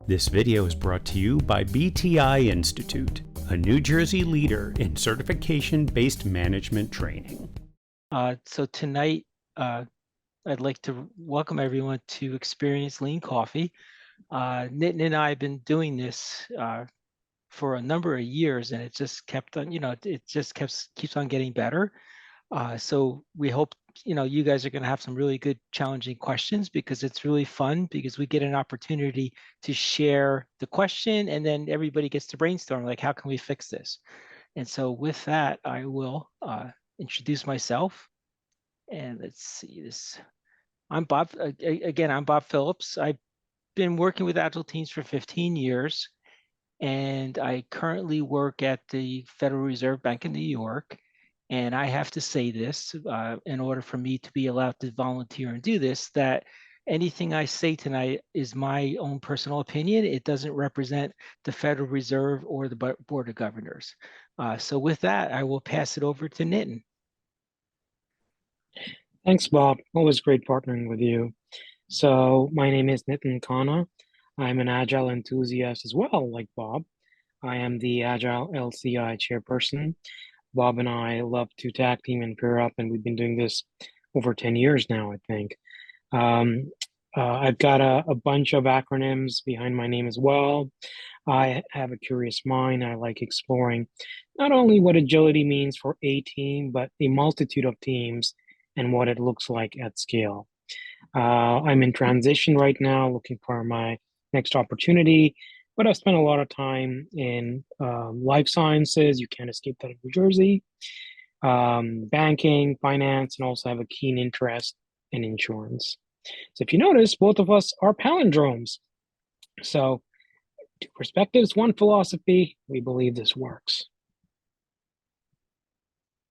This video is brought to you by BTI Institute, a New Jersey leader in certification-based management training. So tonight, I'd like to welcome everyone to Experience Lean Coffee. Nitin and I have been doing this for a number of years, and it just kept on, it just keeps on getting better. So we hope, you guys are going to have some really good, challenging questions because it's really fun because we get an opportunity to share the question and then everybody gets to brainstorm, like, how can we fix this? And so with that, I will introduce myself. And let's see this. I'm Bob. Again, I'm Bob Phillips. I've been working with Agile teams for 15 years, and I currently work at the Federal Reserve Bank in New York. And I have to say this, in order for me to be allowed to volunteer and do this, that anything I say tonight is my own personal opinion. It doesn't represent the Federal Reserve or the Board of Governors. So with that, I will pass it over to Nitin. Thanks, Bob. Always great partnering with you. So, my name is Nitin Khanna. I'm an Agile enthusiast as well, like Bob. I am the Agile LCI chairperson. Bob and I love to tag team and pair up, and we've been doing this over 10 years now, I think. Um, I've got a bunch of acronyms behind my name as well. I have a curious mind. I like exploring not only what agility means for a team, but the multitude of teams and what it looks like at scale. I'm in transition right now, looking for my next opportunity, but I've spent a lot of time in life sciences. You can't escape that in New Jersey, banking, finance, and also have a keen interest in insurance. So if you notice, both of us are palindromes. So two perspectives, one philosophy. We believe this works.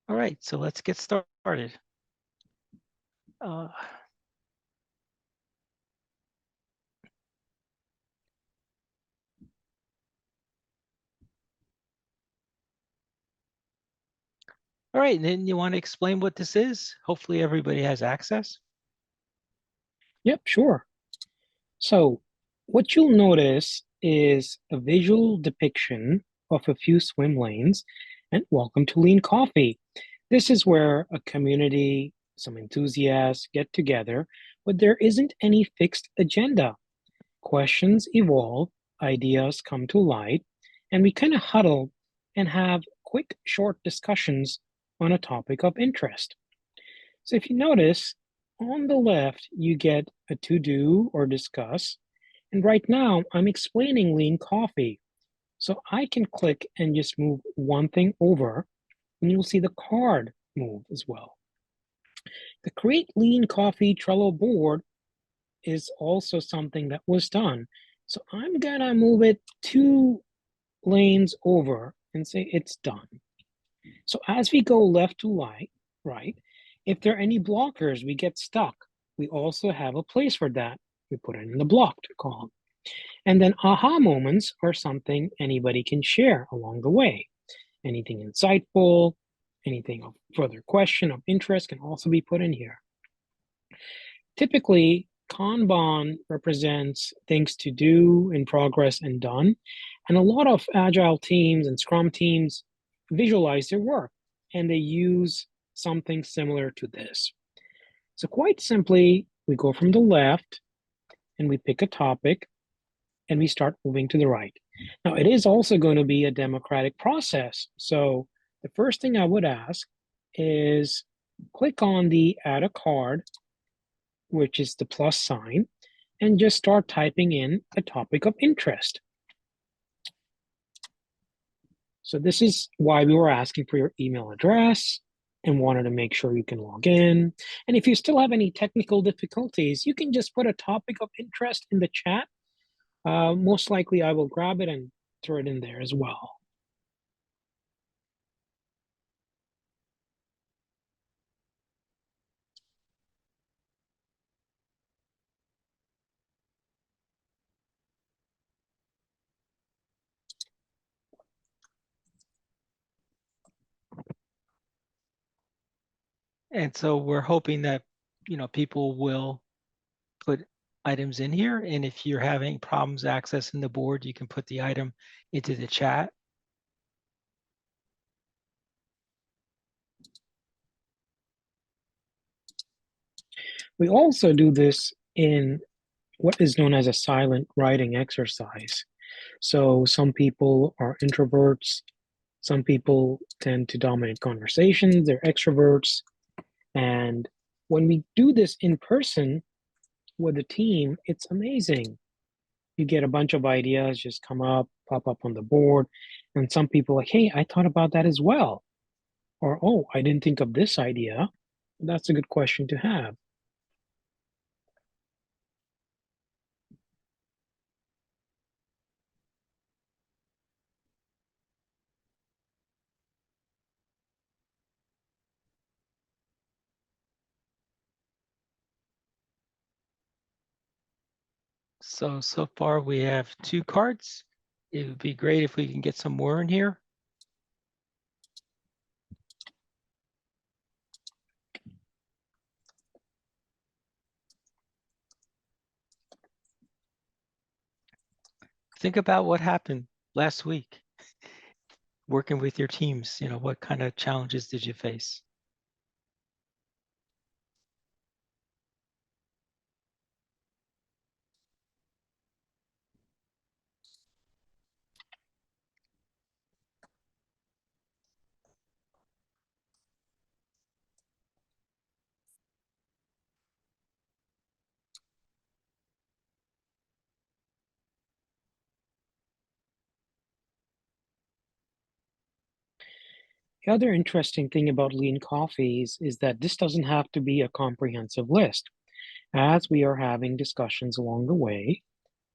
All right, so let's get started. All right, and then you want to explain what this is? Hopefully everybody has access. Yep, sure. So what you'll notice is a visual depiction of a few swim lanes, and welcome to Lean Coffee. This is where a community, some enthusiasts get together, but there isn't any fixed agenda. Questions evolve, ideas come to light, and we kind of huddle and have quick, short discussions on a topic of interest. So if you notice, on the left, you get a to do or discuss. And right now, I'm explaining Lean Coffee. So I can click and just move one thing over, and you'll see the card move as well. The Create Lean Coffee Trello board is also something that was done. So I'm gonna move it 2 lanes over and say it's done. So as we go left to right, if there are any blockers, we get stuck. We also have a place for that. We put it in the blocked column. And then aha moments are something anybody can share along the way. Anything insightful, anything of further question of interest can also be put in here. Typically, Kanban represents things to do, in progress, and done. And a lot of agile teams and Scrum teams visualize their work, and they use something similar to this. So quite simply, we go from the left and we pick a topic and we start moving to the right. Now, it is also going to be a democratic process. So the first thing I would ask is click on the add a card, which is the plus sign, and just start typing in a topic of interest. So this is why we were asking for your email address and wanted to make sure you can log in. And if you still have any technical difficulties, you can just put a topic of interest in the chat. Most likely I will grab it and throw it in there as well. And so we're hoping that, people will put items in here. And if you're having problems accessing the board, you can put the item into the chat. We also do this in what is known as a silent writing exercise. So some people are introverts, some people tend to dominate conversations, they're extroverts. And when we do this in person with a team, it's amazing. You get a bunch of ideas just come up, pop up on the board, and some people like, hey, I thought about that as well. Or, oh, I didn't think of this idea. That's a good question to have. So far we have 2 cards. It would be great if we can get some more in here. Think about what happened last week working with your teams. You know, what kind of challenges did you face? The other interesting thing about lean coffees is that this doesn't have to be a comprehensive list. As we are having discussions along the way,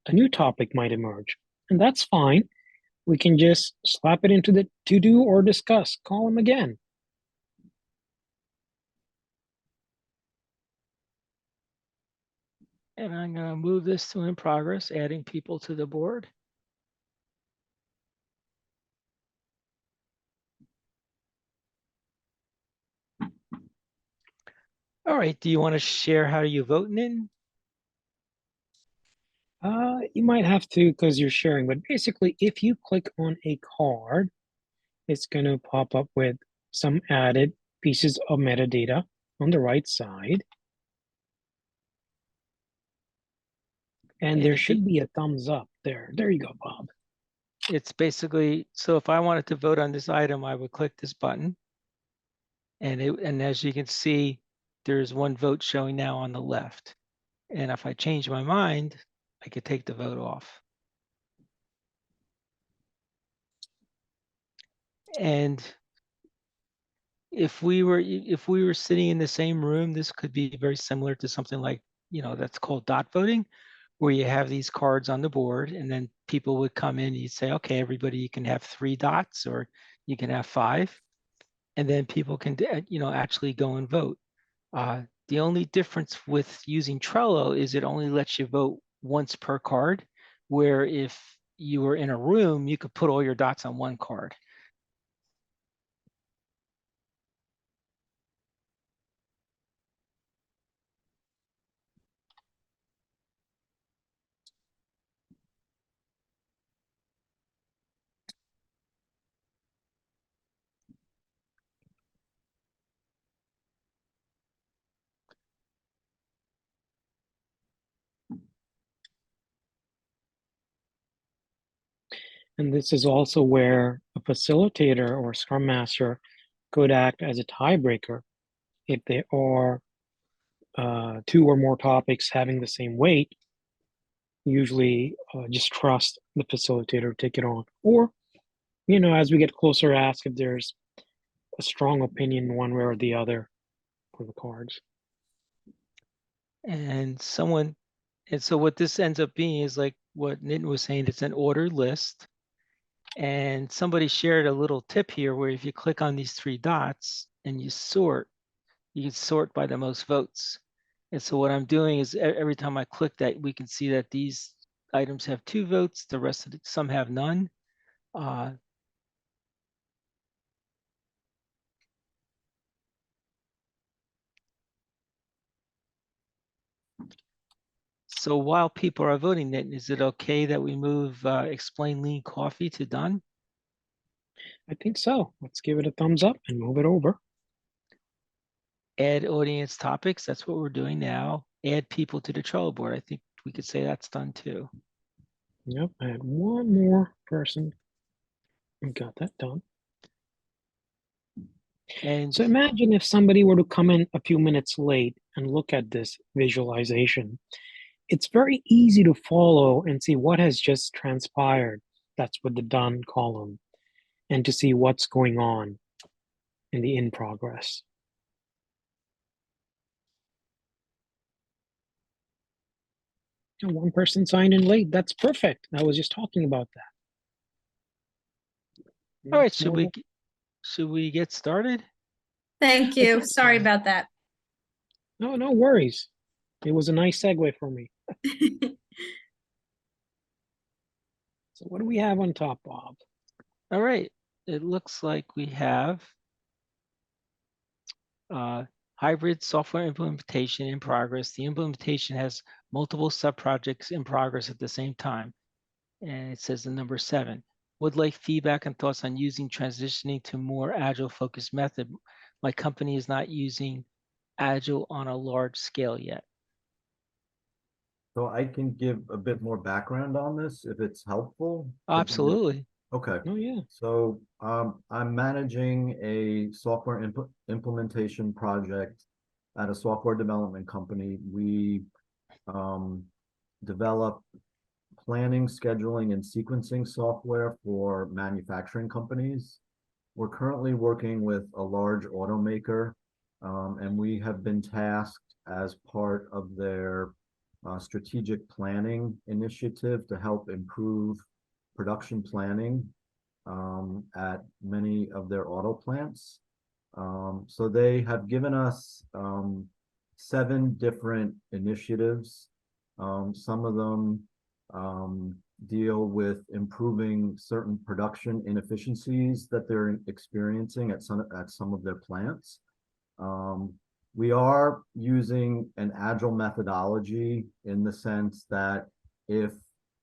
a new topic might emerge, and that's fine. We can just slap it into the to do or discuss column again. And I'm going to move this to in progress, adding people to the board. All right, do you want to share how you voting in? You might have to because you're sharing, but basically, if you click on a card, it's going to pop up with some added pieces of metadata on the right side. And there should be a thumbs up there. There you go, Bob. It's basically, so if I wanted to vote on this item, I would click this button. And as you can see, there's one vote showing now on the left. And if I change my mind, I could take the vote off. And if we were sitting in the same room, this could be very similar to something like, you know, that's called dot voting, where you have these cards on the board and then people would come in and you'd say, okay, everybody, you can have 3 dots or you can have 5. And then people can, you know, actually go and vote. The only difference with using Trello is it only lets you vote once per card, where if you were in a room, you could put all your dots on one card. And this is also where a facilitator or scrum master could act as a tiebreaker if there are 2 or more topics having the same weight. Usually just trust the facilitator to take it on. Or, you know, as we get closer, ask if there's a strong opinion one way or the other for the cards. And so what this ends up being is like what Nitin was saying, it's an ordered list. And somebody shared a little tip here where if you click on these 3 dots and you can sort by the most votes. And so what I'm doing is every time I click that, we can see that these items have 2 votes, the rest of some have none. So while people are voting, then is it okay that we move Explain Lean Coffee to done? I think so. Let's give it a thumbs up and move it over. Add audience topics. That's what we're doing now. Add people to the Trello board. I think we could say that's done too. Yep, I had one more person and got that done. And So imagine if somebody were to come in a few minutes late and look at this visualization. It's very easy to follow and see what has just transpired. That's with the done column, and to see what's going on in the in progress. And one person signed in late. That's perfect. I was just talking about that. all right, Let's move should we get started? Thank I you. think Sorry so. about that. No worries. It was a nice segue for me. So what do we have on top, Bob? All right, it looks like we have hybrid software implementation in progress. The implementation has multiple sub-projects in progress at the same time. And it says the number 7. Would like feedback and thoughts on using transitioning to more agile focused method. My company is not using agile on a large scale yet. So I can give a bit more background on this if it's helpful. Absolutely. Okay. Oh yeah. So I'm managing a software implementation project at a software development company. We develop planning, scheduling, and sequencing software for manufacturing companies. We're currently working with a large automaker, and we have been tasked as part of their strategic planning initiative to help improve production planning at many of their auto plants. So they have given us 7 different initiatives. Some of them deal with improving certain production inefficiencies that they're experiencing at some of their plants. We are using an agile methodology in the sense that if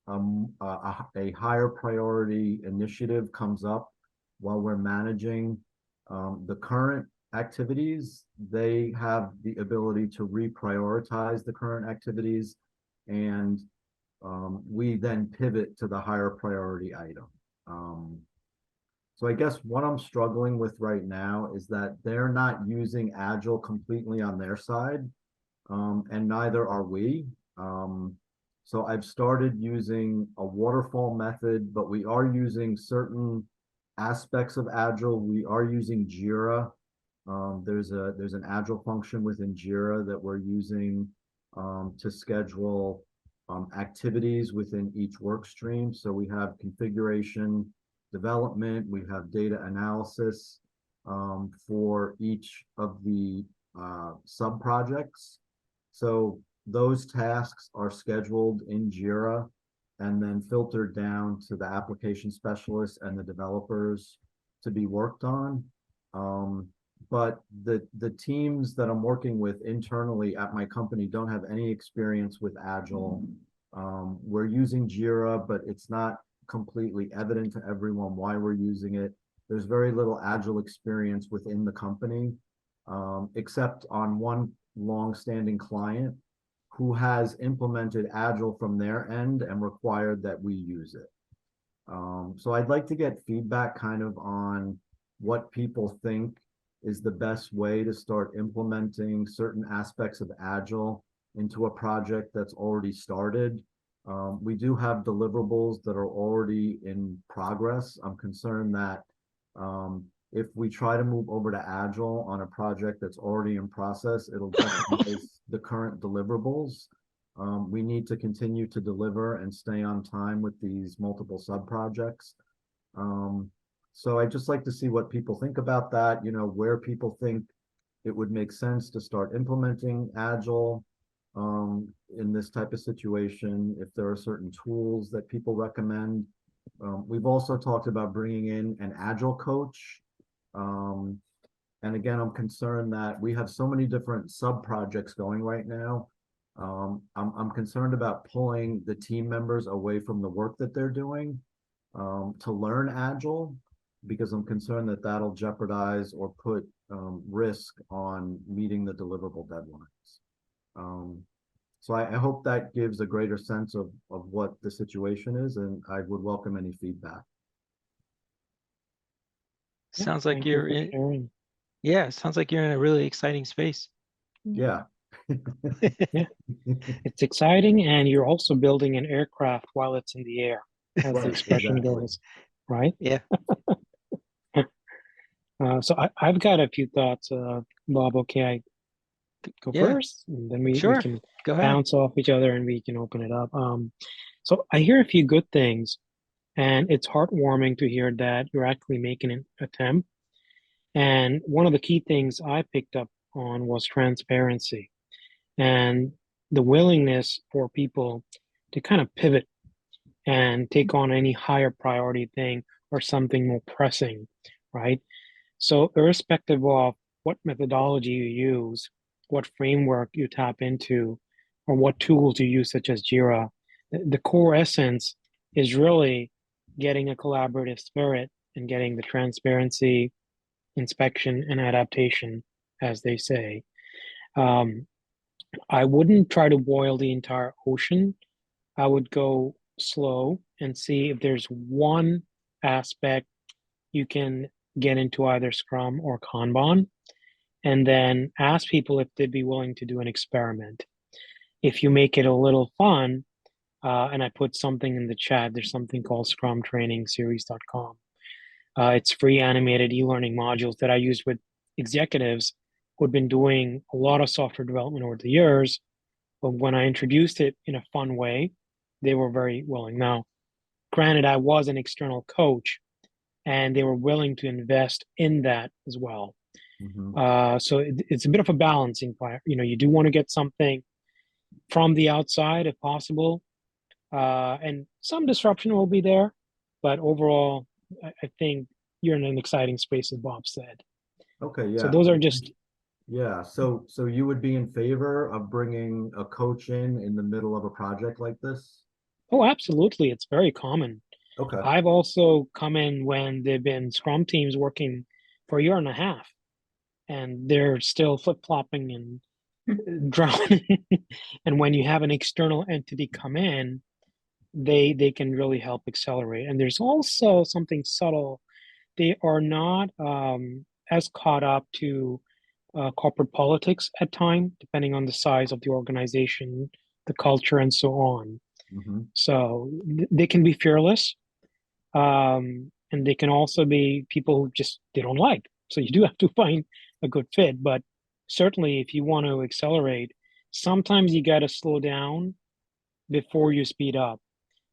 a higher priority initiative comes up while we're managing the current activities, they have the ability to reprioritize the current activities, and we then pivot to the higher priority item. So I guess what I'm struggling with right now is that they're not using Agile completely on their side, and neither are we. So I've started using a waterfall method, but we are using certain aspects of Agile. We are using Jira. There's an Agile function within Jira that we're using to schedule activities within each work stream. So we have configuration, development, we have data analysis for each of the sub projects. So those tasks are scheduled in Jira and then filtered down to the application specialists and the developers to be worked on. But the teams that I'm working with internally at my company don't have any experience with Agile. We're using Jira, but it's not completely evident to everyone why we're using it. There's very little Agile experience within the company, except on one long-standing client who has implemented Agile from their end and required that we use it. So I'd like to get feedback kind of on what people think is the best way to start implementing certain aspects of Agile into a project that's already started. We do have deliverables that are already in progress. I'm concerned that if we try to move over to Agile on a project that's already in process, it'll jeopardize the current deliverables. We need to continue to deliver and stay on time with these multiple sub-projects. So I'd just like to see what people think about that, you know, where people think it would make sense to start implementing Agile in this type of situation, if there are certain tools that people recommend. We've also talked about bringing in an Agile coach. And again, I'm concerned that we have so many different sub-projects going right now. I'm concerned about pulling the team members away from the work that they're doing to learn Agile, because I'm concerned that that'll jeopardize or put risk on meeting the deliverable deadlines. So I hope that gives a greater sense of what the situation is, and I would welcome any feedback. Yeah, Sounds like thank you you're for in, sharing. yeah, sounds like you're in a really exciting space. Yeah. Yeah, it's exciting, and you're also building an aircraft while it's in the air, as the Right, expression exactly. goes, right? Yeah, So I've got a few thoughts, Bob. Okay, I go yeah, first, and then we sure. can Go ahead. bounce off each other and we can open it up. So I hear a few good things, and it's heartwarming to hear that you're actually making an attempt. And one of the key things I picked up on was transparency and the willingness for people to kind of pivot and take on any higher priority thing or something more pressing, right? So, irrespective of what methodology you use, what framework you tap into, or what tools you use, such as Jira, the core essence is really getting a collaborative spirit and getting the transparency, inspection, and adaptation, as they say. Um, I wouldn't try to boil the entire ocean. I would go slow and see if there's one aspect you can get into either Scrum or Kanban, and then ask people if they'd be willing to do an experiment. If you make it a little fun, and I put something in the chat, there's something called scrumtrainingseries.com. It's free animated e-learning modules that I use with executives who've been doing a lot of software development over the years. But when I introduced it in a fun way, they were very willing. Now, granted, I was an external coach, and they were willing to invest in that as well. So it's a bit of a balancing point. You know, you do want to get something from the outside if possible, and some disruption will be there, but overall, I think you're in an exciting space, as Bob said. Okay, So yeah. those are just Yeah, so you would be in favor of bringing a coach in the middle of a project like this? oh, absolutely, it's very common. Okay. I've also come in when there've been Scrum teams working for a year and a half, and they're still flip-flopping and drowning. And when you have an external entity come in, they can really help accelerate. And there's also something subtle. They are not as caught up to corporate politics at time, depending on the size of the organization, the culture, and so on. So they can be fearless, and they can also be people who just they don't like. So you do have to find a good fit. But certainly, if you want to accelerate, sometimes you got to slow down before you speed up.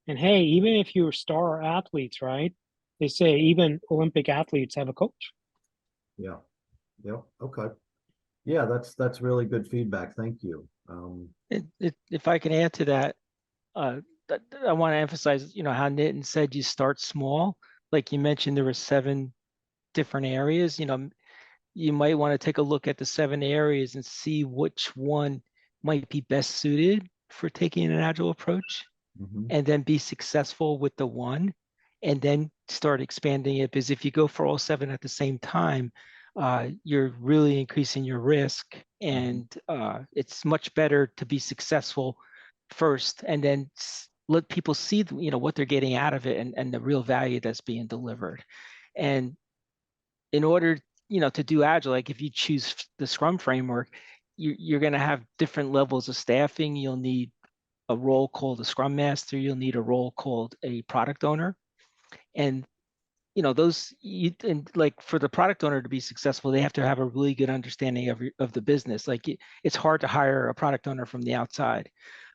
And hey, even if you're star athletes, right? They say even Olympic athletes have a coach. Yeah. Yeah. Okay. Yeah, that's really good feedback. Thank you. If I can add to that, I want to emphasize, how Nitin said you start small. Like you mentioned, there were 7 different areas. You might want to take a look at the 7 areas and see which one might be best suited for taking an agile approach, and then be successful with the one, and then start expanding it. Because if you go for all 7 at the same time, you're really increasing your risk, and it's much better to be successful first, and then let people see what they're getting out of it, and the real value that's being delivered. And in order to do agile, like if you choose the Scrum framework, you're going to have different levels of staffing. You'll need a role called a Scrum Master. You'll need a role called a product owner. And and like for the product owner to be successful, they have to have a really good understanding of the business. Like it's hard to hire a product owner from the outside,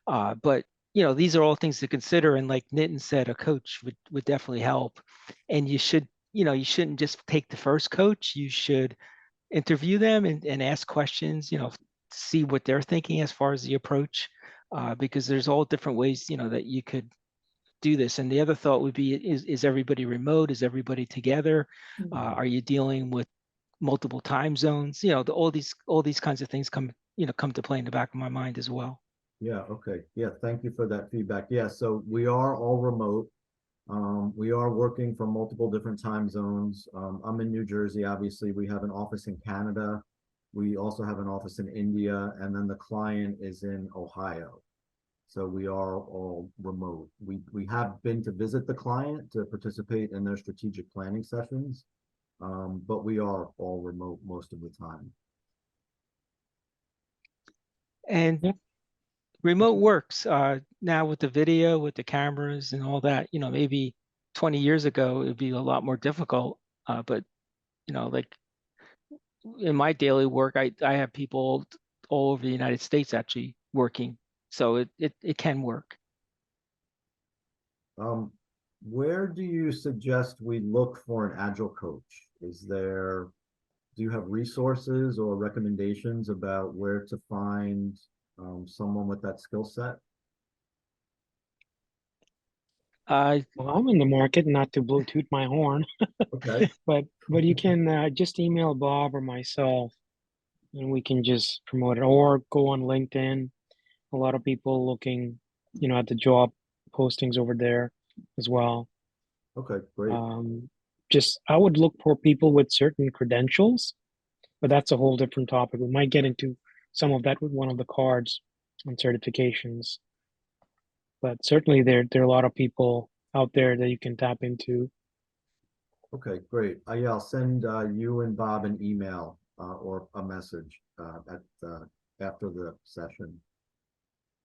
but these are all things to consider. And like Nitin said, a coach would definitely help. And you shouldn't just take the first coach. You should interview them and ask questions. See what they're thinking as far as the approach, because there's all different ways that you could do this. And the other thought would be, is everybody remote? Is everybody together? Are you dealing with multiple time zones? All these kinds of things come to play in the back of my mind as well. Yeah, okay. Yeah, thank you for that feedback. Yeah, so we are all remote. We are working from multiple different time zones. I'm in New Jersey, obviously. We have an office in Canada. We also have an office in India, and then the client is in Ohio. So we are all remote. We have been to visit the client to participate in their strategic planning sessions, but we are all remote most of the time. And Yeah. remote works now with the video, with the cameras and all that. Maybe 20 years ago it'd be a lot more difficult. But like in my daily work, I have people all over the United States actually working, so it can work. Um, where do you suggest we look for an agile coach? Do you have resources or recommendations about where to find someone with that skill set? Uh, Well, I'm in the market, not to blow toot my horn, Okay, but you can just email Bob or myself, and we can just promote it, or go on LinkedIn. A lot of people looking, at the job postings over there as well. okay, great. Just I would look for people with certain credentials, but that's a whole different topic. We might get into some of that with one of the cards on certifications. But certainly there are a lot of people out there that you can tap into. Okay, great. Yeah, I'll send you and Bob an email or a message after the session.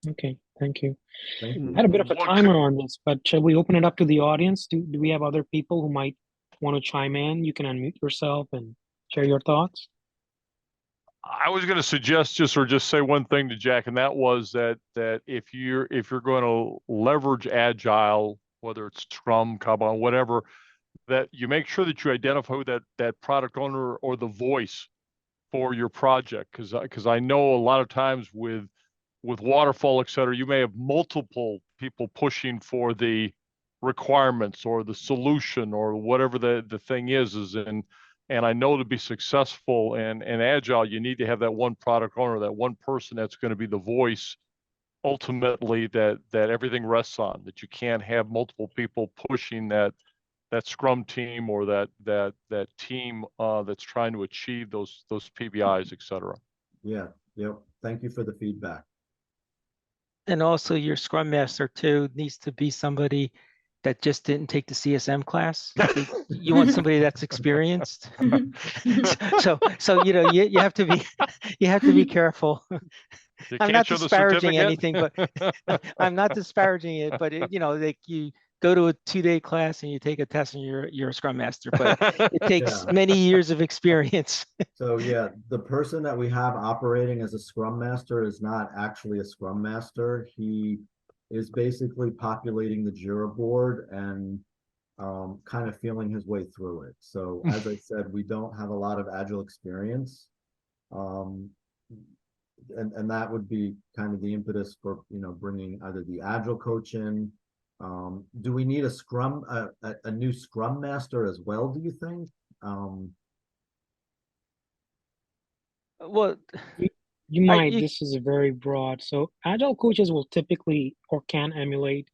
Okay, thank you. Thank you. I had a bit of a What timer on this, but shall we open it up to the audience? Do we have other people who might want to chime in? You can unmute yourself and share your thoughts. I was going to suggest just say one thing to Jack, and that was that if you're going to leverage agile, whether it's Scrum, Kanban, whatever, that you make sure that you identify who that product owner or the voice for your project, because I know a lot of times with waterfall, et cetera, you may have multiple people pushing for the requirements or the solution or whatever the thing is and I know to be successful and agile, you need to have that one product owner, that one person that's going to be the voice ultimately that everything rests on, that you can't have multiple people pushing that Scrum team or that team that's trying to achieve those PBIs, et cetera. Yeah, yep. Thank you for the feedback. and also your Scrum Master too needs to be somebody that just didn't take the CSM class. You want somebody that's experienced. So you have to be careful. You I'm can't not show the disparaging certificate. anything, but I'm not disparaging it. But like you go to a 2-day class and you take a test and you're a Scrum Master, but it takes Yeah. many years of experience. So yeah, the person that we have operating as a Scrum Master is not actually a Scrum Master. He is basically populating the Jira board and kind of feeling his way through it. So as I said, we don't have a lot of agile experience. Um, and that would be kind of the impetus for bringing either the agile coach in. Do we need a new Scrum Master as well, do you think? Well, You I might, you, this is a very broad. So agile coaches will typically or can emulate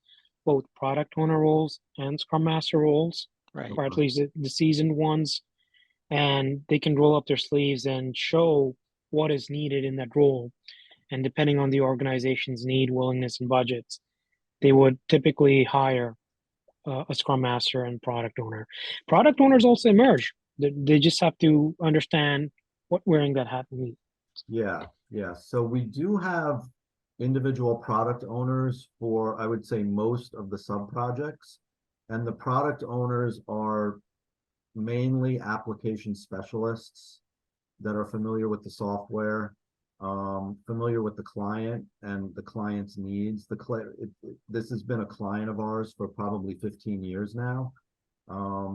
both product owner roles and scrum master roles, right. or at least the seasoned ones, and they can roll up their sleeves and show what is needed in that role. And depending on the organization's need, willingness, and budgets, they would typically hire a scrum master and product owner. Product owners also emerge. They just have to understand what wearing that hat means. Yeah, yeah. So we do have individual product owners for, I would say, most of the sub projects. And the product owners are mainly application specialists that are familiar with the software, familiar with the client and the client's needs. This has been a client of ours for probably 15 years now.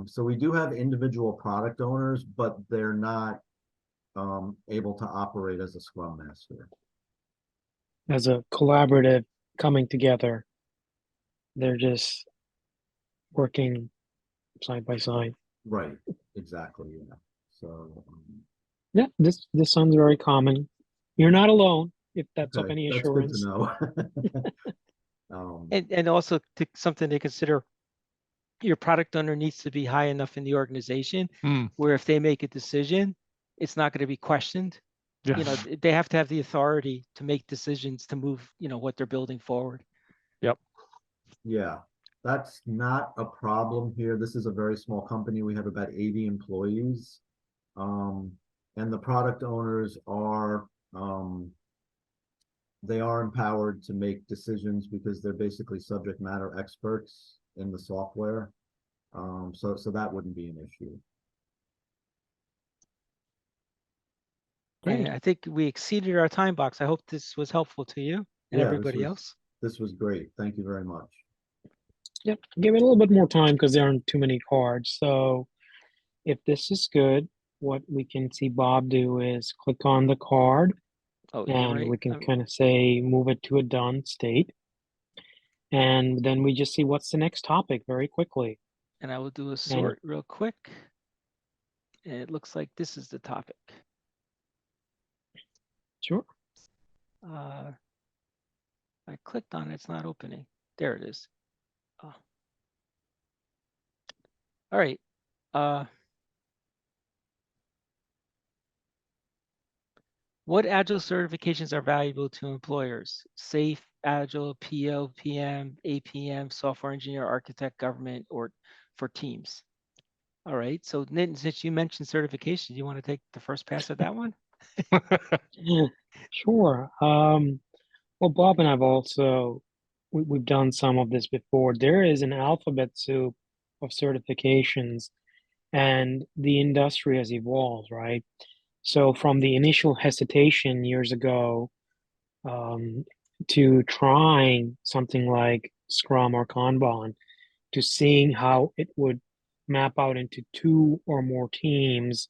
So we do have individual product owners, but they're not able to operate as a Scrum Master. As a collaborative coming together. They're just working side by side. Right, exactly, yeah. So, Yeah, this sounds very common. You're not alone. if that's of Okay, any that's good to assurance. know. And also something to consider, your product owner needs to be high enough in the organization where if they make a decision, it's not going to be questioned. Yeah. You know, they have to have the authority to make decisions to move, you know, what they're building forward. Yep. Yeah, that's not a problem here. This is a very small company. We have about 80 employees. And the product owners are, they are empowered to make decisions because they're basically subject matter experts in the software. So that wouldn't be an issue. Great. And I think we exceeded our time box. I hope this was helpful to you and Yeah, everybody else. this was great. Thank you very much. Yep. Give it a little bit more time because there aren't too many cards. So if this is good, what we can see Bob do is click on the card Oh, you're and right. we can kind of say move it to a done state. And then we just see what's the next topic very quickly. And I will do a sort real quick. And it looks like this is the topic. Sure. I clicked on it, it's not opening. There it is. Oh. All right. What Agile certifications are valuable to employers? SAFe, Agile, PO, PM, APM, software engineer, architect, government, or for teams. All right. So Nitin, since you mentioned certifications, you want to take the first pass at that one? Yeah, sure. Well, Bob and I've also we've done some of this before. There is an alphabet soup of certifications, and the industry has evolved, right? So from the initial hesitation years ago, to trying something like Scrum or Kanban, to seeing how it would map out into two or more teams,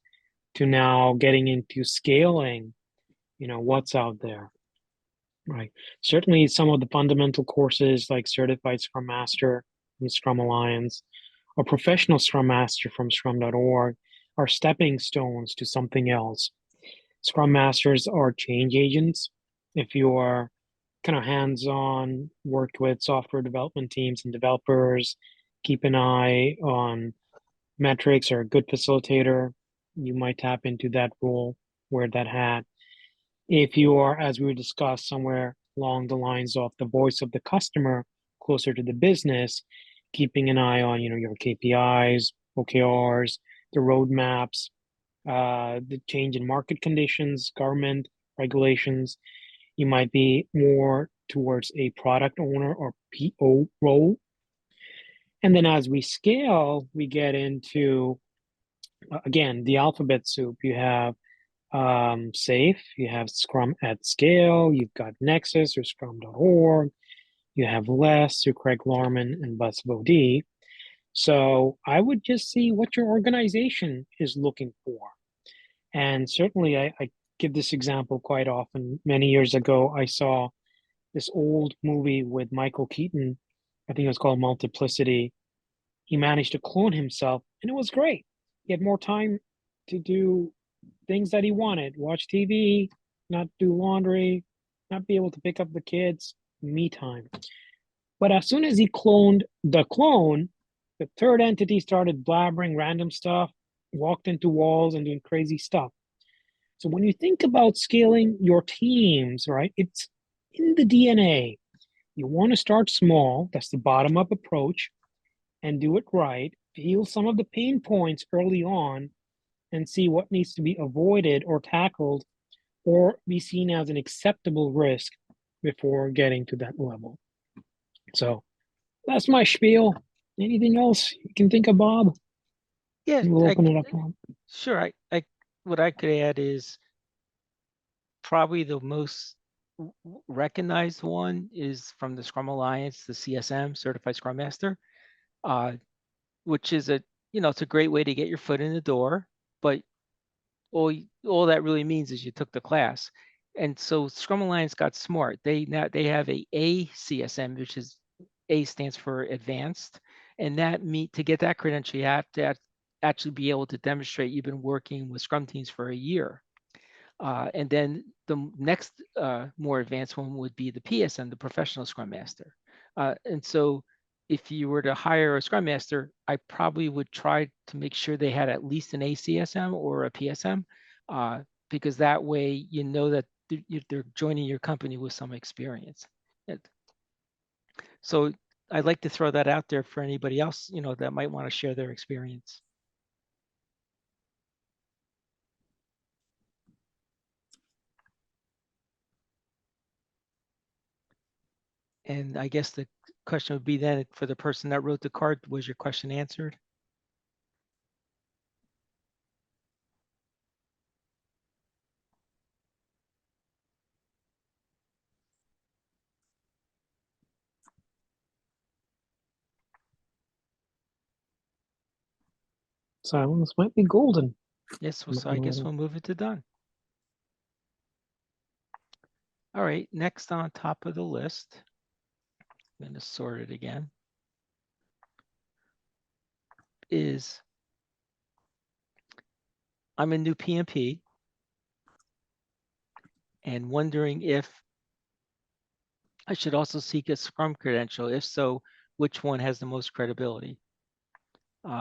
to now getting into scaling, what's out there. Right. Certainly, some of the fundamental courses like Certified Scrum Master from Scrum Alliance or Professional Scrum Master from Scrum.org are stepping stones to something else. Scrum Masters are change agents. If you are kind of hands-on, worked with software development teams and developers, keep an eye on metrics, or a good facilitator, you might tap into that role, wear that hat. If you are, as we discussed, somewhere along the lines of the voice of the customer, closer to the business, keeping an eye on, your KPIs, OKRs, the roadmaps, the change in market conditions, government regulations, you might be more towards a product owner or PO role. And then as we scale, we get into, again, the alphabet soup. You have SAFe, you have Scrum at Scale, you've got Nexus or Scrum.org, you have Less through Craig Larman and Bus Bodie. So I would just see what your organization is looking for. And certainly I give this example quite often. Many years ago, I saw this old movie with Michael Keaton. I think it was called Multiplicity. He managed to clone himself, and it was great. He had more time to do things that he wanted: watch TV, not do laundry, not be able to pick up the kids, me time. But as soon as he cloned the clone, the third entity started blabbering random stuff, walked into walls, and doing crazy stuff. So when you think about scaling your teams, right, it's in the DNA. You want to start small, that's the bottom up approach, and do it right. Feel some of the pain points early on and see what needs to be avoided or tackled or be seen as an acceptable risk before getting to that level. So that's my spiel. Anything else you can think of, Bob? Yeah, We'll open it up. Sure. What I could add is probably the most recognized one is from the Scrum Alliance, the CSM, Certified Scrum Master, which is it's a great way to get your foot in the door, but all that really means is you took the class. And so Scrum Alliance got smart. They have a CSM, which is A stands for advanced, and to get that credential, you have to actually be able to demonstrate you've been working with Scrum teams for a year. And then the next more advanced one would be the PSM, the Professional Scrum Master. And so if you were to hire a Scrum Master, I probably would try to make sure they had at least an ACSM or a PSM, because that way you know that they're joining your company with some experience. So I'd like to throw that out there for anybody else, that might want to share their experience. And I guess the question would be then, for the person that wrote the card, was your question answered? Silence might be golden. Yes, well, so I guess we'll move it to done. All right, next on top of the list, I'm going to sort it again, is I'm a new PMP and wondering if I should also seek a Scrum credential. If so, which one has the most credibility?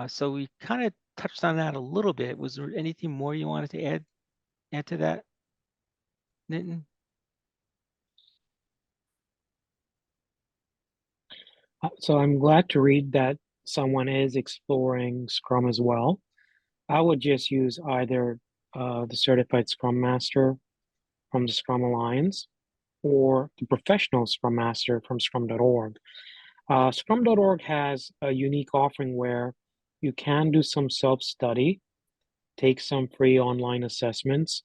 So we kind of touched on that a little bit. Was there anything more you wanted to add to that, Nitin? So I'm glad to read that someone is exploring Scrum as well. I would just use either the Certified Scrum Master from the Scrum Alliance or the Professional Scrum Master from Scrum.org. Scrum.org has a unique offering where you can do some self-study, take some free online assessments,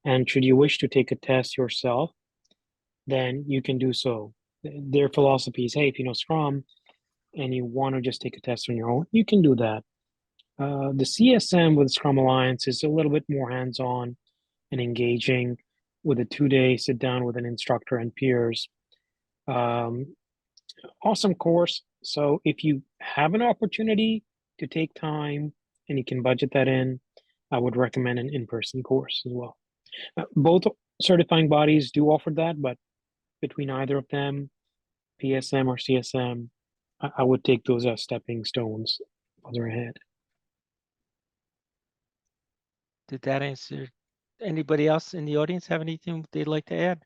and should you wish to take a test yourself, then you can do so. Their philosophy is, hey, if you know Scrum and you want to just take a test on your own, you can do that. The CSM with Scrum Alliance is a little bit more hands-on and engaging with a 2-day sit down with an instructor and peers. Awesome course. So if you have an opportunity to take time and you can budget that in, I would recommend an in-person course as well. Both certifying bodies do offer that, but between either of them, PSM or CSM, I would take those as stepping stones further ahead. Did that answer? Anybody else in the audience have anything they'd like to add?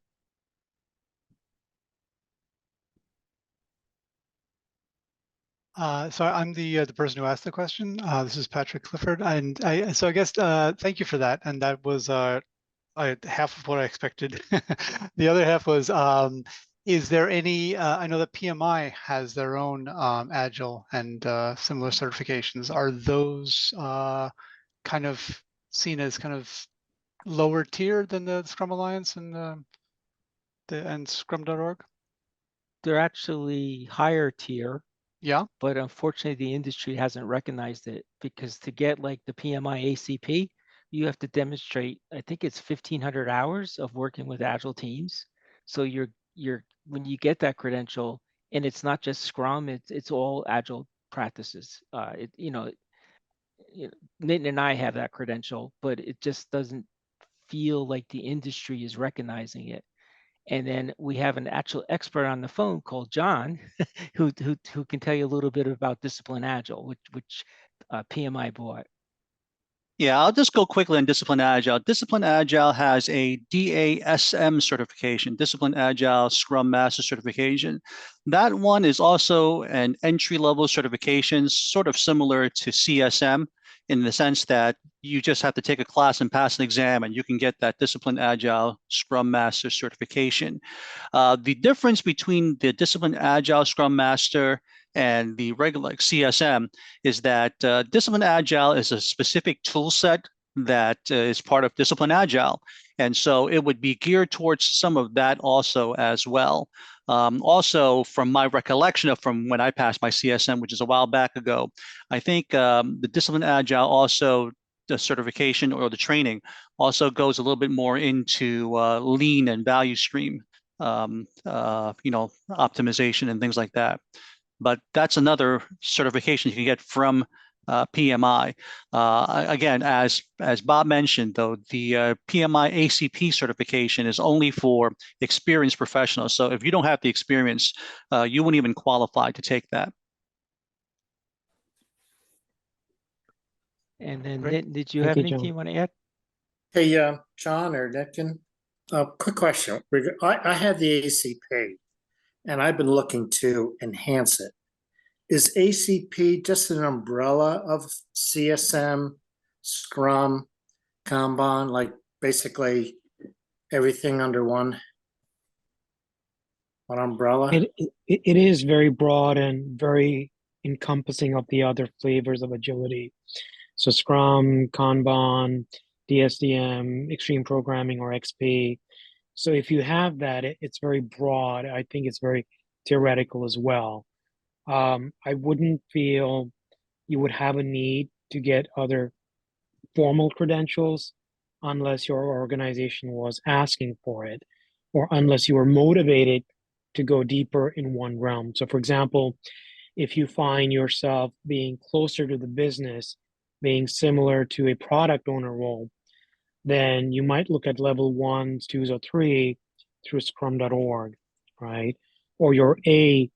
So I'm the person who asked the question. This is Patrick Clifford, and I guess thank you for that. And that was half of what I expected. The other half was, is there any? I know that PMI has their own Agile and similar certifications. Are those kind of seen as kind of lower tier than the Scrum Alliance and Scrum.org? They're actually higher tier. Yeah. But unfortunately, the industry hasn't recognized it, because to get like the PMI ACP, you have to demonstrate, I think it's 1,500 hours of working with Agile teams. So you're when you get that credential, and it's not just Scrum, it's all Agile practices. Nitin and I have that credential, but it just doesn't feel like the industry is recognizing it. And then we have an actual expert on the phone called John, who can tell you a little bit about Discipline Agile, which PMI bought. Yeah, I'll just go quickly on Discipline Agile. Discipline Agile has a DASM certification, Discipline Agile Scrum Master certification. That one is also an entry-level certification, sort of similar to CSM, in the sense that you just have to take a class and pass an exam, and you can get that Discipline Agile Scrum Master certification. The difference between the Discipline Agile Scrum Master and the regular CSM is that Discipline Agile is a specific tool set that is part of Discipline Agile. And so it would be geared towards some of that also as well. Also, from my recollection of from when I passed my CSM, which is a while back ago, I think the Discipline Agile also, the certification or the training also goes a little bit more into lean and value stream, optimization and things like that. But that's another certification you can get from PMI. Again, as Bob mentioned, though, the PMI ACP certification is only for experienced professionals. So if you don't have the experience, you wouldn't even qualify to take that. And then, Great. Nitin, did you Thank have you, anything John. you want to add? Hey, John or Nitin, quick question. I have the ACP and I've been looking to enhance it. Is ACP just an umbrella of CSM, Scrum, Kanban, like basically everything under one umbrella? It is very broad and very encompassing of the other flavors of agility. So Scrum, Kanban, DSDM, Extreme Programming, or XP. So if you have that, it's very broad. I think it's very theoretical as well. I wouldn't feel you would have a need to get other formal credentials unless your organization was asking for it, or unless you were motivated to go deeper in one realm. So, for example, if you find yourself being closer to the business, being similar to a product owner role, then you might look at level 1s, 2s, or 3 through scrum.org, right? Or your CSP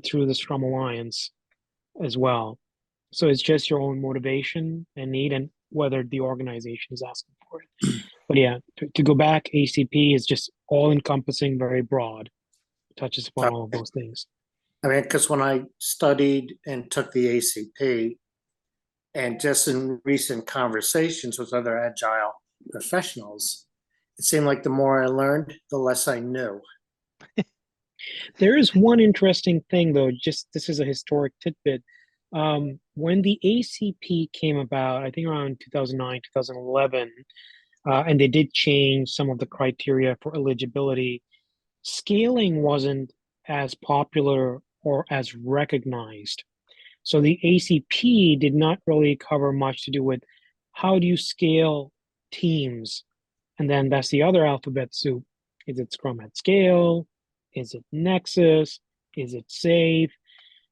through the Scrum Alliance as well. So it's just your own motivation and need, and whether the organization is asking for it. But yeah, to go back, ACP is just all encompassing, very broad, touches upon all of those things. I mean, because when I studied and took the ACP, and just in recent conversations with other agile professionals, it seemed like the more I learned, the less I knew. There is one interesting thing, though, just this is a historic tidbit. When the ACP came about, I think around 2009, 2011, and they did change some of the criteria for eligibility, scaling wasn't as popular or as recognized. So the ACP did not really cover much to do with how do you scale teams? And then that's the other alphabet soup. Is it Scrum at scale? Is it Nexus? Is it safe?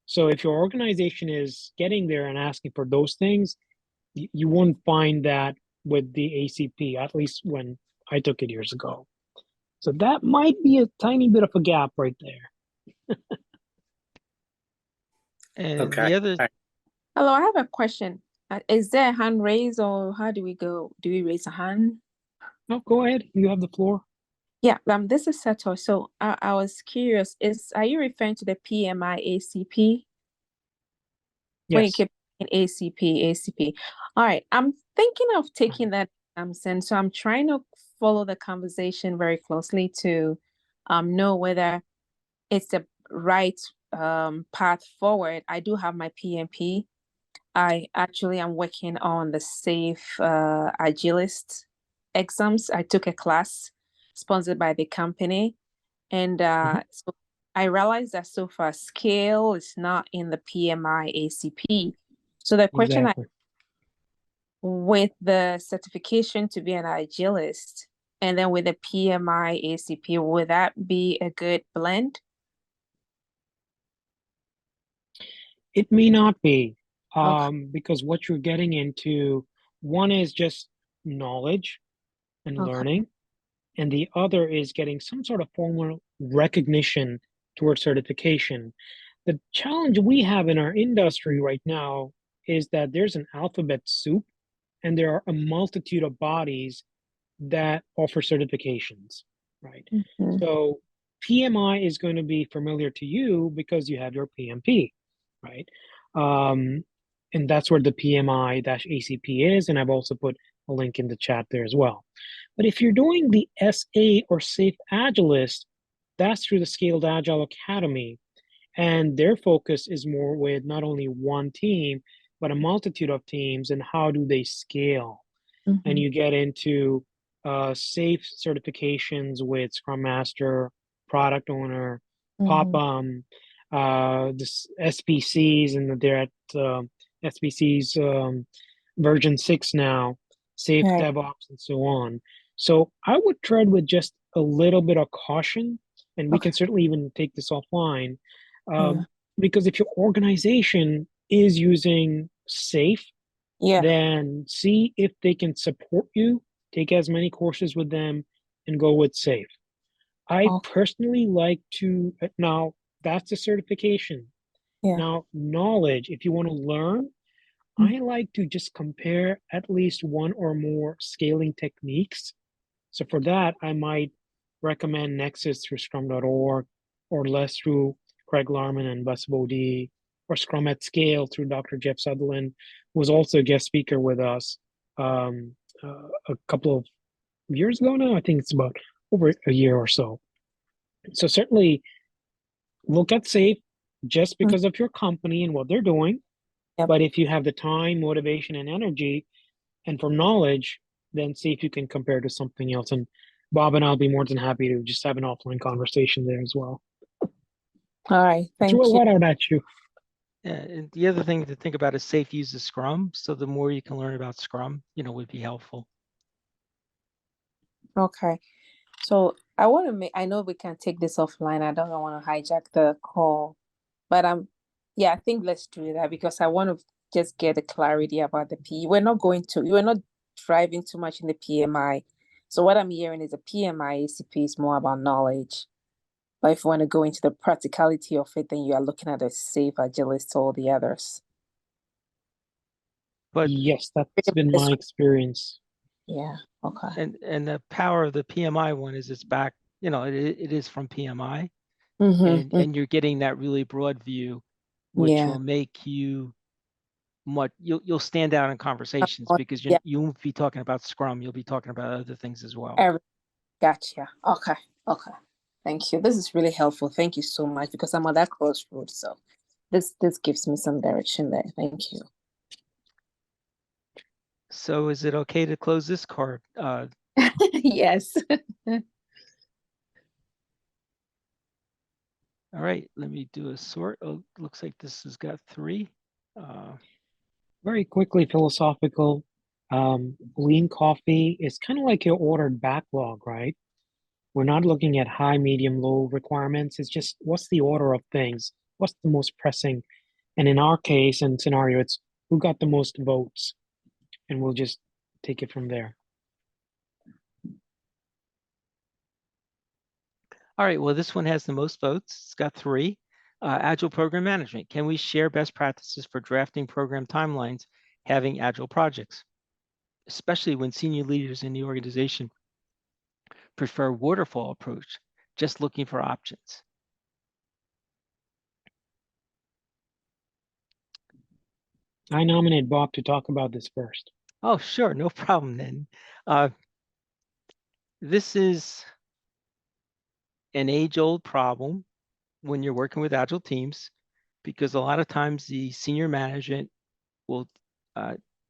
So if your organization is getting there and asking for those things, you won't find that with the ACP, at least when I took it years ago. So that might be a tiny bit of a gap right there. And Okay. the other, Hello, I have a question. Is there a hand raise or how do we go? Do we raise a hand? No, go ahead. You have the floor. Yeah, this is Seto. So I was curious, are you referring to the PMI ACP? When you Yes. keep in ACP. All right, I'm thinking of taking that and so I'm trying to follow the conversation very closely to know whether it's the right path forward. I do have my PMP. I actually am working on the Safe Agilist exams. I took a class sponsored by the company. And so I realized that so far scale is not in the PMI ACP. So the question Exactly. with the certification to be an agilist and then with the PMI ACP, would that be a good blend? It may not be, Okay. because what you're getting into, one is just knowledge and Okay. learning, and the other is getting some sort of formal recognition towards certification. The challenge we have in our industry right now is that there's an alphabet soup, and there are a multitude of bodies that offer certifications, right? Mhm. So PMI is going to be familiar to you because you have your PMP, right? And that's where the PMI-ACP is, and I've also put a link in the chat there as well. But if you're doing the SA or Safe Agilist, that's through the Scaled Agile Academy, and their focus is more with not only one team, but a multitude of teams, and how do they scale? And you get into safe certifications with Scrum Master, Product Owner, POPM, the SPCs, and they're at SPCs version 6 now, Safe Right. DevOps, and so on. So I would tread with just a little bit of caution and we Okay. can certainly even take this offline. Yeah. Because if your organization is using SAFE, Yeah. then see if they can support you, take as many courses with them, and go with SAFE. I Okay. personally like to, now that's a certification. Yeah. Now, knowledge, if you want to learn, I like to just compare at least one or more scaling techniques. So for that, I might recommend Nexus through scrum.org, or less through Craig Larman and Bus Bodie, or Scrum at Scale through Dr. Jeff Sutherland, who was also a guest speaker with us a couple of years ago now. I think it's about over a year or so. So certainly look at SAFE just because of your company and what they're doing. Yep. But if you have the time, motivation, and energy, and for knowledge, then see if you can compare to something else. And Bob and I'll be more than happy to just have an offline conversation there as well. All right. Thank Throw a you. lot out at you. Yeah, and the other thing to think about is SAFE uses Scrum. So the more you can learn about Scrum, would be helpful. Okay. So I want to I know we can take this offline. I don't want to hijack the call, but yeah, I think let's do that because I want to just get the clarity about the P. We're not driving too much in the PMI. So what I'm hearing is the PMI ACP is more about knowledge. But if you want to go into the practicality of it, then you are looking at the SAFE, Agilist, all the others. But yes, that's been my experience. Yeah. Okay. And the power of the PMI one is it's back, it is from PMI, and you're getting that really broad view, which will make you you'll stand out in conversations because you won't be talking about Scrum, you'll be talking about other things as well. Gotcha. Okay. Thank you. This is really helpful. Thank you so much because I'm at that crossroads. So this gives me some direction there. Thank you. So is it okay to close this card? Yes. All right, let me do a sort. Oh, looks like this has got 3. Very quickly, philosophical. Lean coffee is kind of like your ordered backlog, right? We're not looking at high, medium, low requirements. It's just what's the order of things? What's the most pressing? And in our case and scenario, it's who got the most votes, and we'll just take it from there. All right, well, this one has the most votes. It's got 3. Agile program management. Can we share best practices for drafting program timelines, having agile projects, especially when senior leaders in the organization prefer waterfall approach, just looking for options? I nominate Bob to talk about this first. Oh, sure, no problem then. This is an age-old problem when you're working with agile teams, because a lot of times the senior management will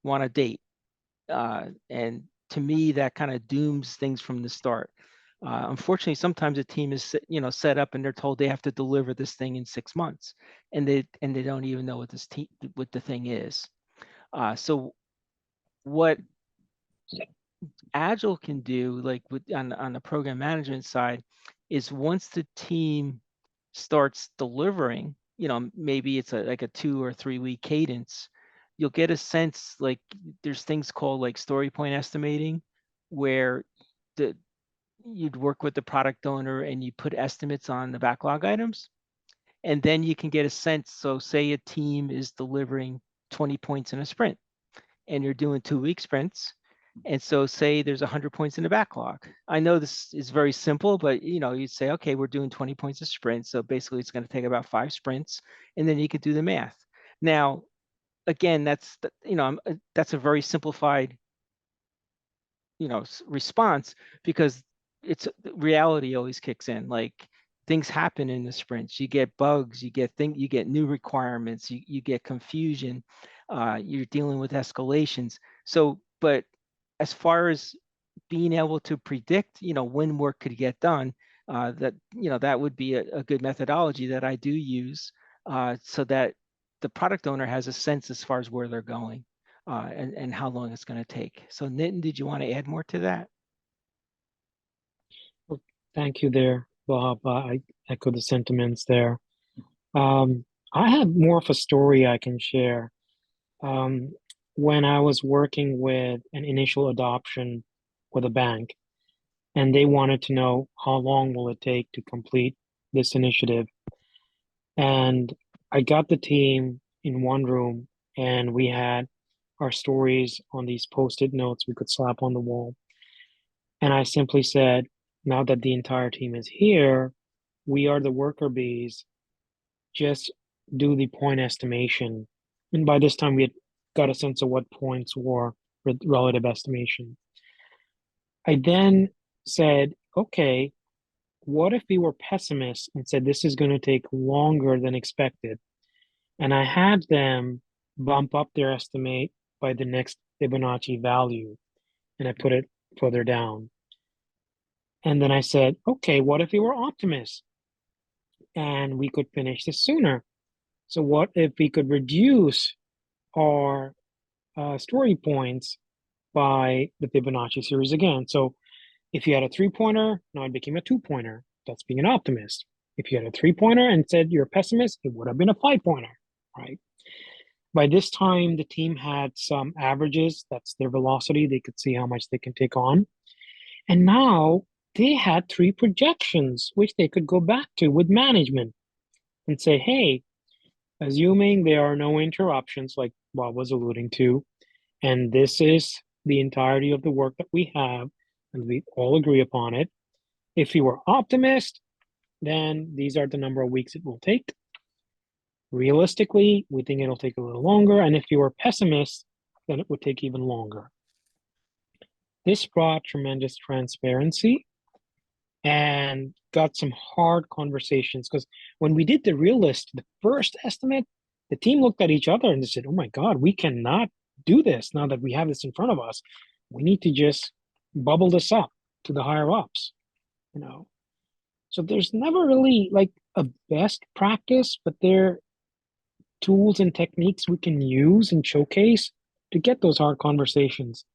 want a date. And to me, that kind of dooms things from the start. Unfortunately, sometimes a team is set up and they're told they have to deliver this thing in 6 months, and they don't even know what what the thing is. So what Agile can do, like on the program management side, is once the team starts delivering, maybe it's like a 2 or 3 week cadence, you'll get a sense, like there's things called like story point estimating, where you'd work with the product owner and you put estimates on the backlog items, and then you can get a sense. So say a team is delivering 20 points in a sprint and you're doing 2-week sprints. And so say there's 100 points in the backlog. I know this is very simple, but you'd say, okay, we're doing 20 points a sprint. So basically it's going to take about 5 sprints, and then you could do the math. Now, again, that's a very simplified response, because reality always kicks in. Like, things happen in the sprints. You get bugs, you get new requirements, you get confusion, you're dealing with escalations. So, but as far as being able to predict, when work could get done, that would be a good methodology that I do use, so that the product owner has a sense as far as where they're going, and how long it's going to take. So Nitin, did you want to add more to that? Well, thank you there. Bob. I echo the sentiments there. I have more of a story I can share. When I was working with an initial adoption with a bank, and they wanted to know how long will it take to complete this initiative. And I got the team in one room, and we had our stories on these post-it notes we could slap on the wall. And I simply said, now that the entire team is here, we are the worker bees, just do the point estimation. And by this time, we had got a sense of what points were with relative estimation. I then said, okay, what if we were pessimists and said this is going to take longer than expected? And I had them bump up their estimate by the next Fibonacci value, and I put it further down. And then I said, okay, what if we were optimists and we could finish this sooner? So what if we could reduce our story points by the Fibonacci series again? So if you had a 3-pointer, now it became a 2-pointer. That's being an optimist. If you had a 3-pointer and said you're a pessimist, it would have been a 5-pointer, right? By this time, the team had some averages. That's their velocity. They could see how much they can take on. And now they had 3 projections, which they could go back to with management and say, hey, assuming there are no interruptions, like Bob was alluding to, and this is the entirety of the work that we have, and we all agree upon it. If you were optimist, then these are the number of weeks it will take. Realistically, we think it'll take a little longer. And if you were pessimist, then it would take even longer. This brought tremendous transparency and got some hard conversations, because when we did the realist, the first estimate, the team looked at each other and they said, oh my God, we cannot do this now that we have this in front of us. We need to just bubble this up to the higher ups, you know. So there's never really like a best practice, but there are tools and techniques we can use and showcase to get those hard conversations.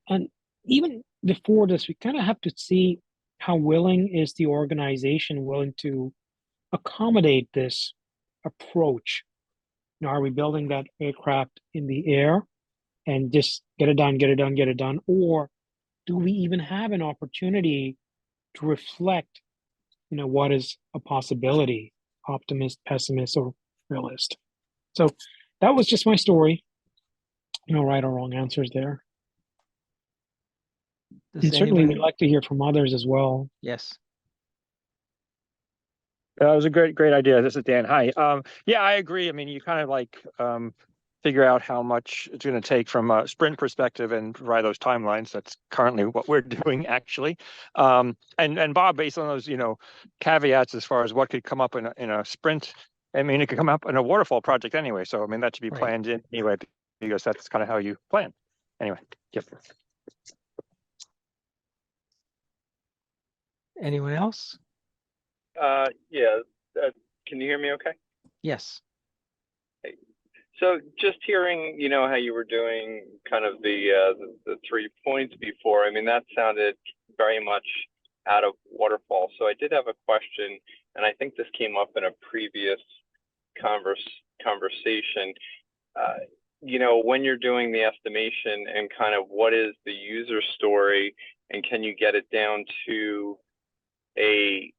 And even before this, we kind of have to see how willing is the organization willing to accommodate this approach. You know, are we building that aircraft in the air and just get it done, get it done, get it done? Or do we even have an opportunity to reflect, you know, what is a possibility, optimist, pessimist, or realist? So that was just my story. No right or wrong answers there. And certainly we'd like to hear from others as well. Yes. That was a great idea. This is Dan. Hi. Yeah, I agree. I mean, you kind of like figure out how much it's going to take from a sprint perspective and provide those timelines. That's currently what we're doing, actually. And Bob, based on those, you know, caveats as far as what could come up in a sprint, I mean, it could come up in a waterfall project anyway. So, I mean, that should be planned in anyway, because that's kind of how you plan. Anyway, yep. Anyone else? Yeah. Can you hear me okay? Yes. So just hearing, you know, how you were doing kind of the 3 points before, I mean, that sounded very much out of waterfall. So I did have a question, and I think this came up in a previous conversation. You know, when you're doing the estimation and kind of what is the user story, and can you get it down to a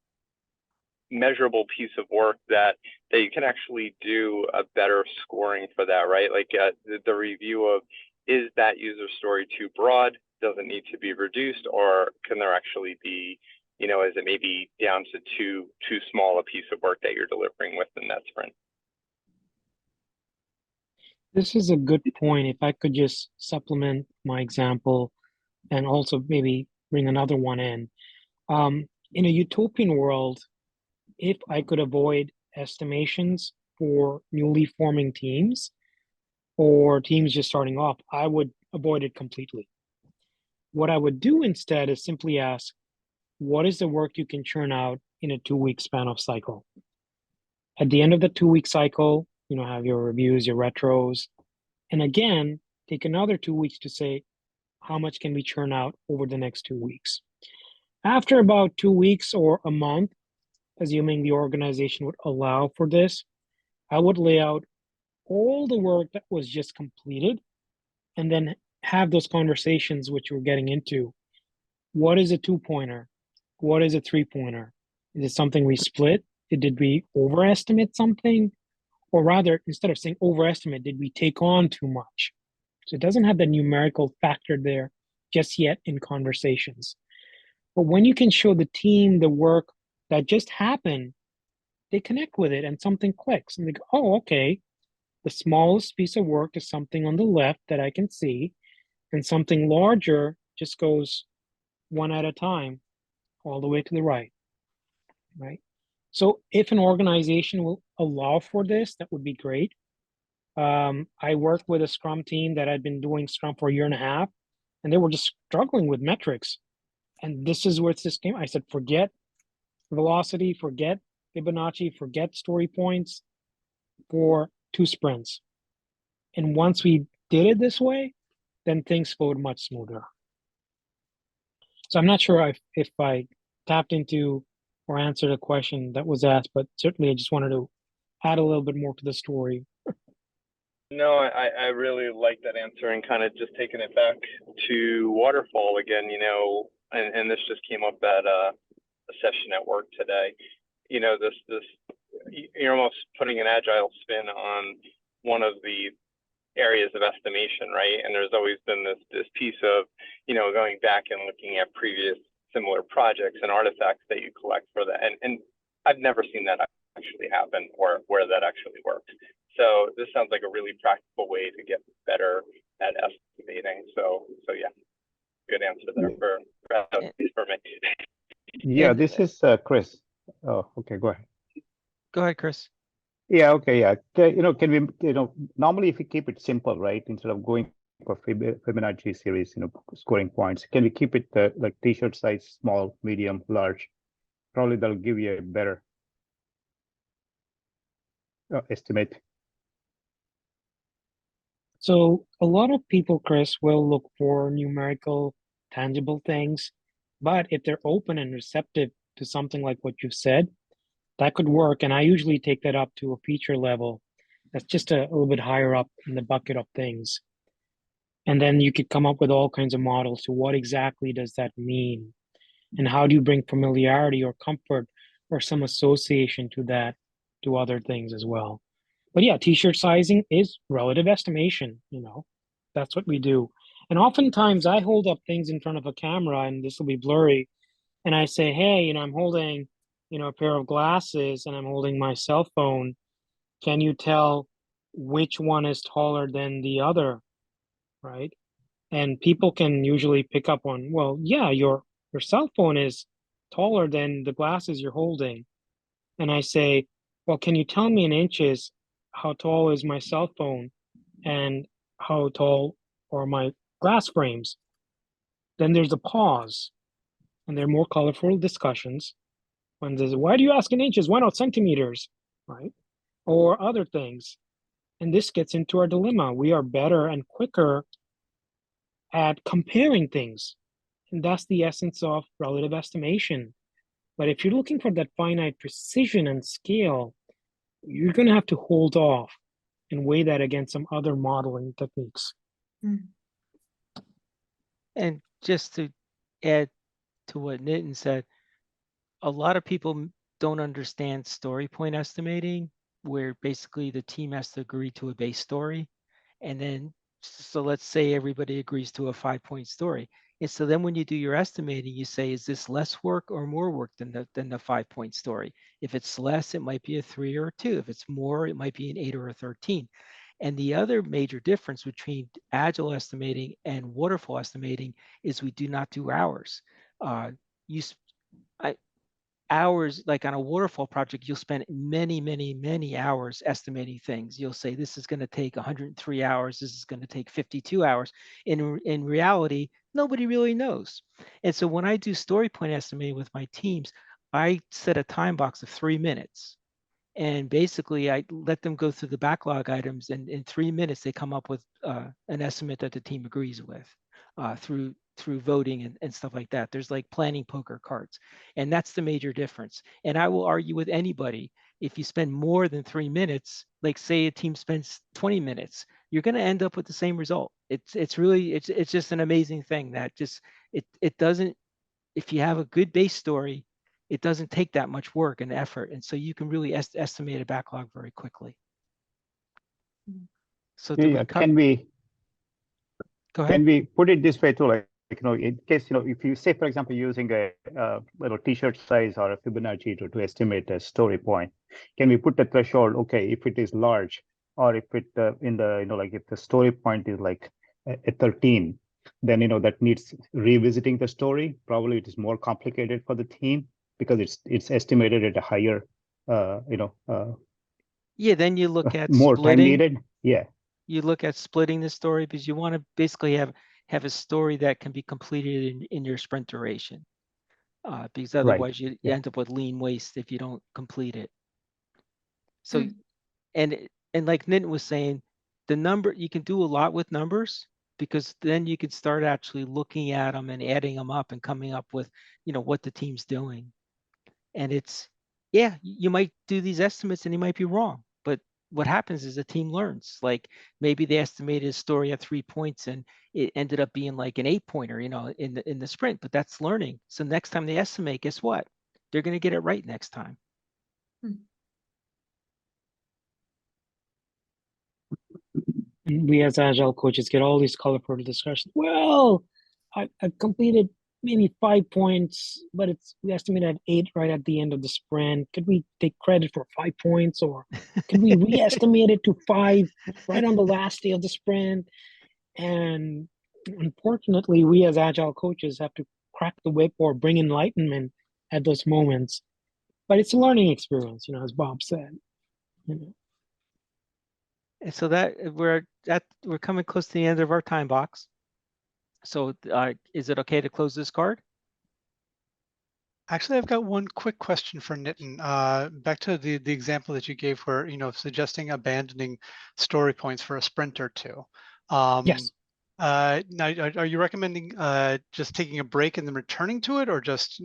measurable piece of work that you can actually do a better scoring for that, right? Like the review of, is that user story too broad? Does it need to be reduced? Or can there actually be, you know, is it maybe down to too small a piece of work that you're delivering within that sprint? This is a good point. If I could just supplement my example and also maybe bring another one in. In a utopian world, if I could avoid estimations for newly forming teams or teams just starting off, I would avoid it completely. What I would do instead is simply ask, what is the work you can churn out in a 2-week span of cycle? At the end of the 2-week cycle, you know, have your reviews, your retros, and again, take another 2 weeks to say, how much can we churn out over the next 2 weeks? After about 2 weeks or a month, assuming the organization would allow for this, I would lay out all the work that was just completed and then have those conversations which we're getting into. What is a 2-pointer? What is a 3-pointer? Is it something we split? Did we overestimate something? Or rather, instead of saying overestimate, did we take on too much? So it doesn't have the numerical factor there just yet in conversations. But when you can show the team the work that just happened, they connect with it and something clicks and they go, oh, okay, the smallest piece of work is something on the left that I can see, and something larger just goes one at a time all the way to the right, right? So if an organization will allow for this, that would be great. I worked with a Scrum team that had been doing Scrum for a year and a half, and they were just struggling with metrics. And this is where this came. I said, forget velocity, forget Fibonacci, forget story points for 2 sprints. And once we did it this way, then things flowed much smoother. So I'm not sure if I tapped into or answered a question that was asked, but certainly I just wanted to add a little bit more to the story. No, I really like that answer, and kind of just taking it back to waterfall again, you know, and this just came up at a session at work today. You know, this you're almost putting an agile spin on one of the areas of estimation, right? And there's always been this piece of, you know, going back and looking at previous similar projects and artifacts that you collect for that. And I've never seen that actually happen or where that actually works. So this sounds like a really practical way to get better at estimating. So yeah, good answer there for me. Yeah, this is Chris. Oh, okay, go ahead. Go ahead, Chris. Yeah, okay, yeah. You know, can we, normally if we keep it simple, right, instead of going for Fibonacci series, scoring points, can we keep it like t-shirt size, small, medium, large? Probably that'll give you a better estimate. So a lot of people, Chris, will look for numerical, tangible things, but if they're open and receptive to something like what you've said, that could work. And I usually take that up to a feature level. That's just a little bit higher up in the bucket of things. And then you could come up with all kinds of models. So what exactly does that mean? And how do you bring familiarity or comfort or some association to that, to other things as well? But yeah, t-shirt sizing is relative estimation, that's what we do. And oftentimes I hold up things in front of a camera, and this will be blurry, and I say, hey, I'm holding, a pair of glasses, and I'm holding my cell phone. Can you tell which one is taller than the other, right? And people can usually pick up on, well, yeah, your cell phone is taller than the glasses you're holding. And I say, well, can you tell me in inches how tall is my cell phone and how tall are my glass frames? Then there's a pause, and there are more colorful discussions. When there's, why do you ask in inches? Why not centimeters, right? Or other things. And this gets into our dilemma. We are better and quicker at comparing things. And that's the essence of relative estimation. But if you're looking for that finite precision and scale, you're going to have to hold off and weigh that against some other modeling techniques. And just to add to what Nitin said, a lot of people don't understand story point estimating, where basically the team has to agree to a base story. And then, so let's say everybody agrees to a 5-point story. And so then when you do your estimating, you say, is this less work or more work than the 5-point story? If it's less, it might be a 3 or a 2. If it's more, it might be an 8 or a 13. And the other major difference between agile estimating and waterfall estimating is we do not do hours. Hours, like on a waterfall project, you'll spend many hours estimating things. You'll say, this is going to take 103 hours. This is going to take 52 hours. In reality, nobody really knows. And so when I do story point estimating with my teams, I set a time box of 3 minutes. And basically, I let them go through the backlog items, and in 3 minutes, they come up with an estimate that the team agrees with. through voting and stuff like that. There's like planning poker cards, and that's the major difference. And I will argue with anybody, if you spend more than 3 minutes, like say a team spends 20 minutes, you're going to end up with the same result. It's really it's just an amazing thing that just it doesn't, if you have a good base story, it doesn't take that much work and effort, and so you can really estimate a backlog very quickly. So Yeah, can we go ahead? Can we put it this way too, like in case if you say, for example, using a t-shirt size or a Fibonacci to estimate a story point, can we put the threshold? Okay, if it is large, or if it in the like if the story point is like a 13, then that needs revisiting the story. Probably it is more complicated for the team because it's estimated at a higher yeah, then you look at more splitting. Time needed. Yeah. You look at splitting the story because you want to basically have a story that can be completed in your sprint duration. Because otherwise you end up with lean waste if you don't complete it. So, and like Nitin was saying, the number, you can do a lot with numbers because then you can start actually looking at them and adding them up and coming up with, what the team's doing. And it's, yeah, you might do these estimates and you might be wrong, but what happens is the team learns. Like maybe they estimated a story at 3 points and it ended up being like an 8-pointer, in the sprint, but that's learning. So next time they estimate, guess what? They're going to get it right next time. We as agile coaches get all these colorful discussions. Well, I completed maybe 5 points, but we estimated at 8 right at the end of the sprint. Could we take credit for 5 points, or could we re-estimate it to 5 right on the last day of the sprint? And unfortunately, we as agile coaches have to crack the whip or bring enlightenment at those moments. But it's a learning experience, as Bob said. And so that we're coming close to the end of our time box. So is it okay to close this card? Actually, I've got one quick question for Nitin. Back to the example that you gave where, suggesting abandoning story points for a sprint or two. Yes. Now, are you recommending just taking a break and then returning to it, or just,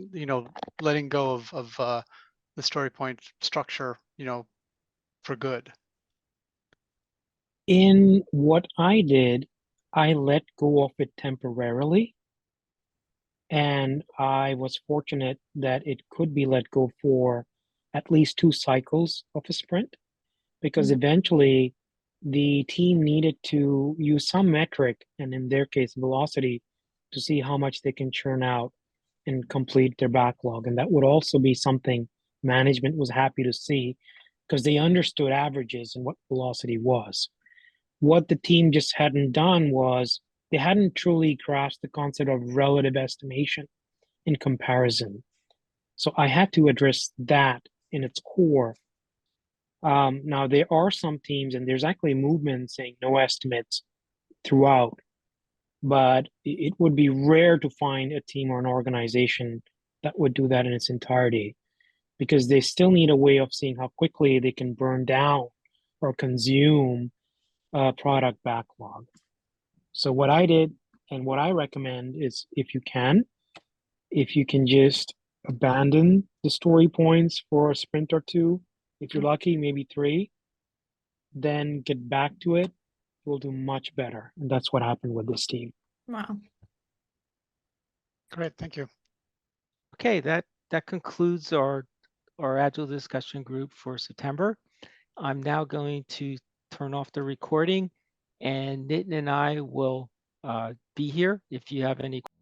letting go of the story point structure, for good? In what I did, I let go of it temporarily. And I was fortunate that it could be let go for at least 2 cycles of a sprint, because eventually the team needed to use some metric, and in their case, velocity, to see how much they can churn out and complete their backlog. And that would also be something management was happy to see, because they understood averages and what velocity was. What the team just hadn't done was they hadn't truly grasped the concept of relative estimation in comparison. So I had to address that in its core. Now, there are some teams, and there's actually a movement saying no estimates throughout, but it would be rare to find a team or an organization that would do that in its entirety, because they still need a way of seeing how quickly they can burn down or consume a product backlog. So what I did and what I recommend is, if you can just abandon the story points for a sprint or 2, if you're lucky, maybe 3, then get back to it, you'll do much better. And that's what happened with this team. Wow. Great, thank you. Okay, that concludes our Agile discussion group for September. I'm now going to turn off the recording, and Nitin and I will be here if you have any questions.